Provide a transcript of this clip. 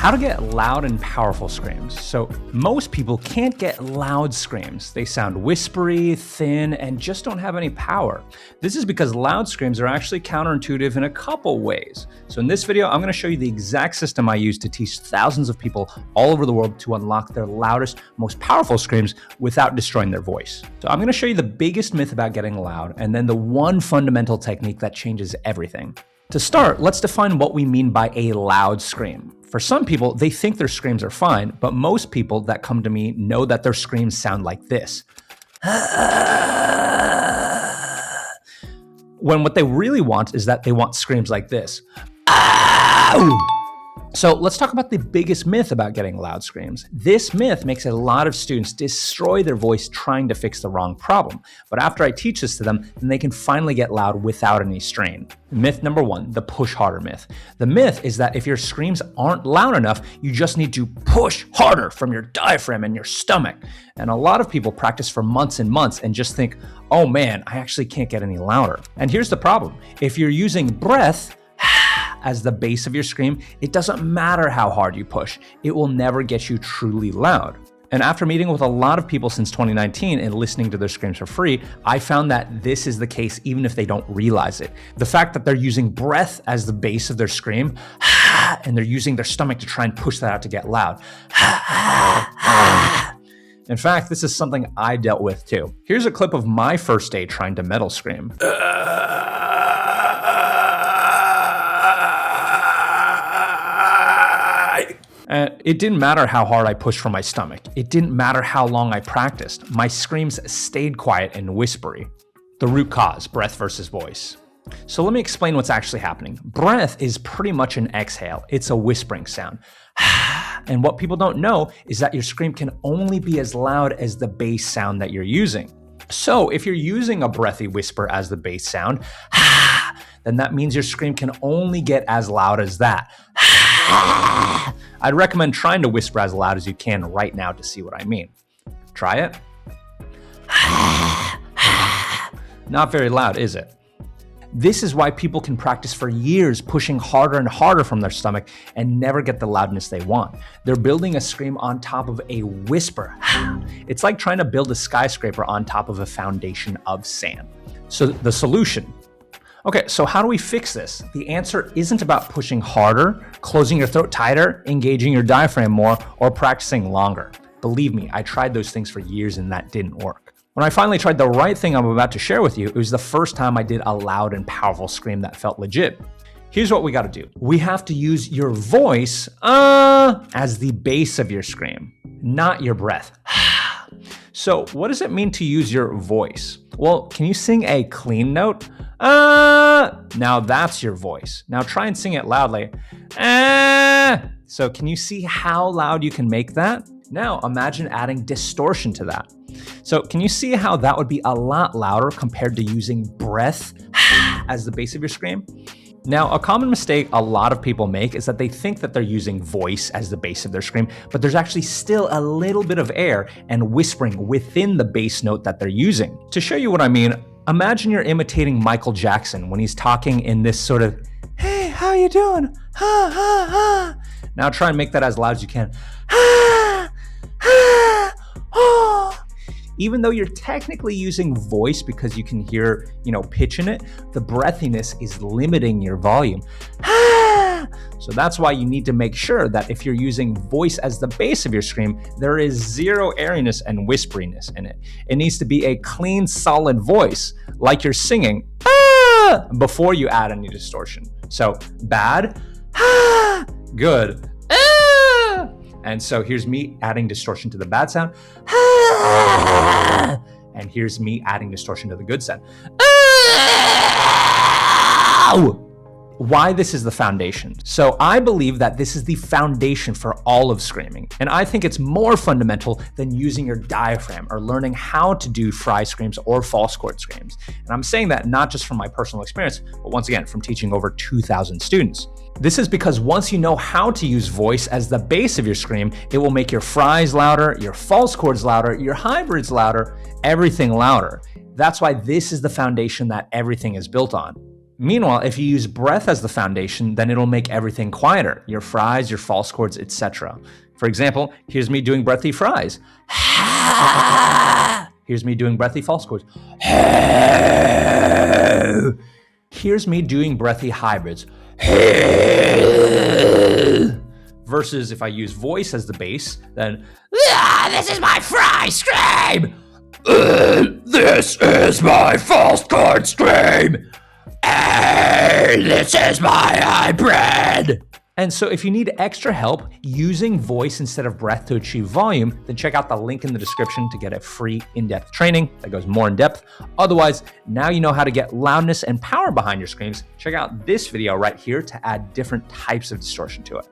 How to get loud and powerful screams. So most people can't get loud screams. They sound whispery, thin, and just don't have any power. This is because loud screams are actually counterintuitive in a couple ways. So in this video, I'm going to show you the exact system I use to teach thousands of people all over the world to unlock their loudest, most powerful screams without destroying their voice. So I'm going to show you the biggest myth about getting loud, and then the one fundamental technique that changes everything. To start, let's define what we mean by a loud scream. For some people, they think their screams are fine, but most people that come to me know that their screams sound like this. When what they really want is that they want screams like this. Ow! So let's talk about the biggest myth about getting loud screams. This myth makes a lot of students destroy their voice trying to fix the wrong problem. But after I teach this to them, then they can finally get loud without any strain. Myth number one, the push harder myth. The myth is that if your screams aren't loud enough, you just need to push harder from your diaphragm and your stomach. And a lot of people practice for months and months and just think, oh man, I actually can't get any louder. And here's the problem. If you're using breath as the base of your scream, it doesn't matter how hard you push. It will never get you truly loud. And after meeting with a lot of people since 2019 and listening to their screams for free, I found that this is the case even if they don't realize it. The fact that they're using breath as the base of their scream, and they're using their stomach to try and push that out to get loud. In fact, this is something I dealt with too. Here's a clip of my first day trying to metal scream. It didn't matter how hard I pushed from my stomach. It didn't matter how long I practiced. My screams stayed quiet and whispery. The root cause, breath versus voice. So let me explain what's actually happening. Breath is pretty much an exhale. It's a whispering sound. And what people don't know is that your scream can only be as loud as the bass sound that you're using. So if you're using a breathy whisper as the bass sound, then that means your scream can only get as loud as that. I'd recommend trying to whisper as loud as you can right now to see what I mean. Try it. Not very loud, is it? This is why people can practice for years pushing harder and harder from their stomach and never get the loudness they want. They're building a scream on top of a whisper. It's like trying to build a skyscraper on top of a foundation of sand. So the solution. Okay, so how do we fix this? The answer isn't about pushing harder, closing your throat tighter, engaging your diaphragm more, or practicing longer. Believe me, I tried those things for years and that didn't work. When I finally tried the right thing I'm about to share with you, it was the first time I did a loud and powerful scream that felt legit. Here's what we gotta do. We have to use your voice as the base of your scream, not your breath. So what does it mean to use your voice? Well, can you sing a clean note? Now that's your voice. Now try and sing it loudly. So can you see how loud you can make that? Now imagine adding distortion to that. So can you see how that would be a lot louder compared to using breath as the base of your scream? Now, a common mistake a lot of people make is that they think that they're using voice as the base of their scream, but there's actually still a little bit of air and whispering within the bass note that they're using. To show you what I mean, imagine you're imitating Michael Jackson when he's talking in this sort of, hey, how you doing? Ha, ha, ha. Now try and make that as loud as you can. Ha, ha, oh. Even though you're technically using voice because you can hear, pitch in it, the breathiness is limiting your volume. So that's why you need to make sure that if you're using voice as the base of your scream, there is zero airiness and whisperiness in it. It needs to be a clean, solid voice, like you're singing before you add any distortion. So bad, good. And so here's me adding distortion to the bad sound. And here's me adding distortion to the good sound. Why this is the foundation. So I believe that this is the foundation for all of screaming. And I think it's more fundamental than using your diaphragm or learning how to do fry screams or false chord screams. And I'm saying that not just from my personal experience, but once again, from teaching over 2,000 students. This is because once you know how to use voice as the base of your scream, it will make your fries louder, your false chords louder, your hybrids louder, everything louder. That's why this is the foundation that everything is built on. Meanwhile, if you use breath as the foundation, then it'll make everything quieter. Your fries, your false chords, etc. For example, here's me doing breathy fries. Here's me doing breathy false chords. Here's me doing breathy hybrids. Versus if I use voice as the bass, then this is my fry scream. This is my false chord scream. This is my hybrid. And so if you need extra help using voice instead of breath to achieve volume, then check out the link in the description to get a free in-depth training that goes more in depth. Otherwise, now you know how to get loudness and power behind your screams. Check out this video right here to add different types of distortion to it.